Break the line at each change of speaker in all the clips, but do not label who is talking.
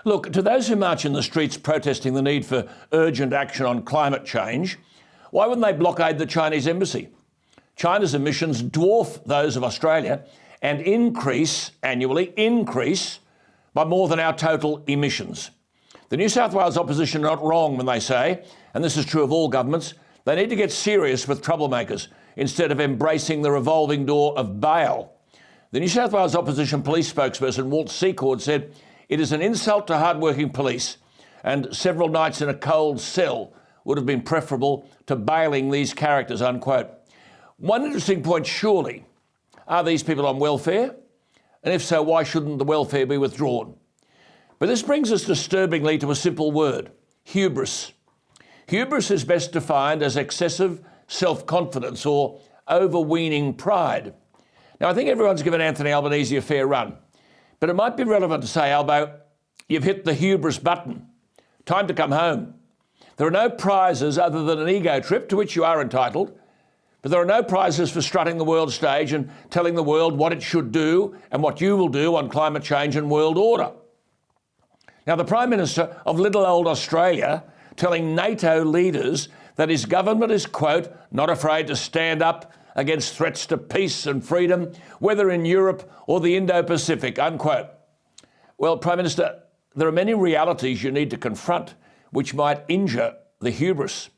Look, to those who march in the streets protesting the need for urgent action on climate change, why wouldn't they blockade the Chinese embassy? China's emissions dwarf those of Australia and annually increase by more than our total emissions. The New South Wales opposition are not wrong when they say, and this is true of all governments, they need to get serious with troublemakers instead of embracing the revolving door of bail. The New South Wales opposition police spokesperson Walt Secord said, "It is an insult to hard-working police, and several nights in a cold cell would have been preferable to bailing these characters," unquote. One interesting point, surely, are these people on welfare? And if so, why shouldn't the welfare be withdrawn? But this brings us disturbingly to a simple word: hubris. Hubris is best defined as excessive self-confidence or overweening pride. Now, I think everyone's given Anthony Albanese a fair run, but it might be relevant to say, Albo, you've hit the hubris button. Time to come home. There are no prizes other than an ego trip, to which you are entitled, but there are no prizes for strutting the world stage and telling the world what it should do and what you will do on climate change and world order. Now, the Prime Minister of little old Australia telling NATO leaders that his government is, quote, not afraid to stand up against threats to peace and freedom, whether in Europe or the Indo-Pacific, unquote. Well, Prime Minister, there are many realities you need to confront which might injure the hubris.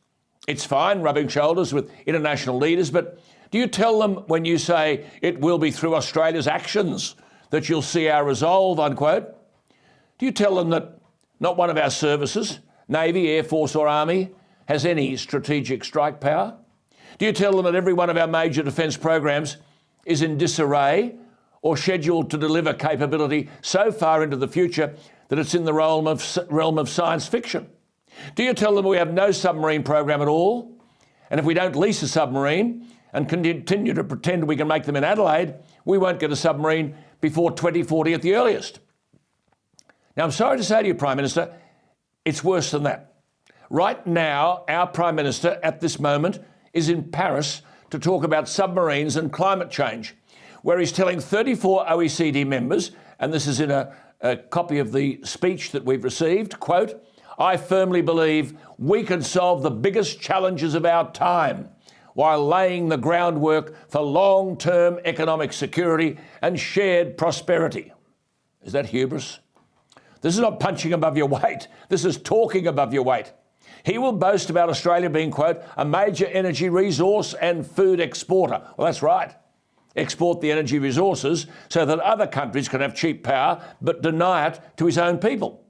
It's fine rubbing shoulders with international leaders, but do you tell them when you say it will be through Australia's actions that you'll see our resolve, unquote? Do you tell them that not one of our services, Navy, Air Force or Army, has any strategic strike power? Do you tell them that every one of our major defence programs is in disarray or scheduled to deliver capability so far into the future that it's in the realm of science fiction? Do you tell them we have no submarine program at all? And if we don't lease a submarine and continue to pretend we can make them in Adelaide, we won't get a submarine before 2040 at the earliest. Now, I'm sorry to say to you, Prime Minister, it's worse than that. Right now, our Prime Minister at this moment is in Paris to talk about submarines and climate change, where he's telling 34 OECD members, and this is in a copy of the speech that we've received, quote, "I firmly believe we can solve the biggest challenges of our time while laying the groundwork for long-term economic security and shared prosperity." Is that hubris? This is not punching above your weight. This is talking above your weight. He will boast about Australia being, quote, a major energy resource and food exporter. Well, that's right. Export the energy resources so that other countries can have cheap power, but deny it to his own people.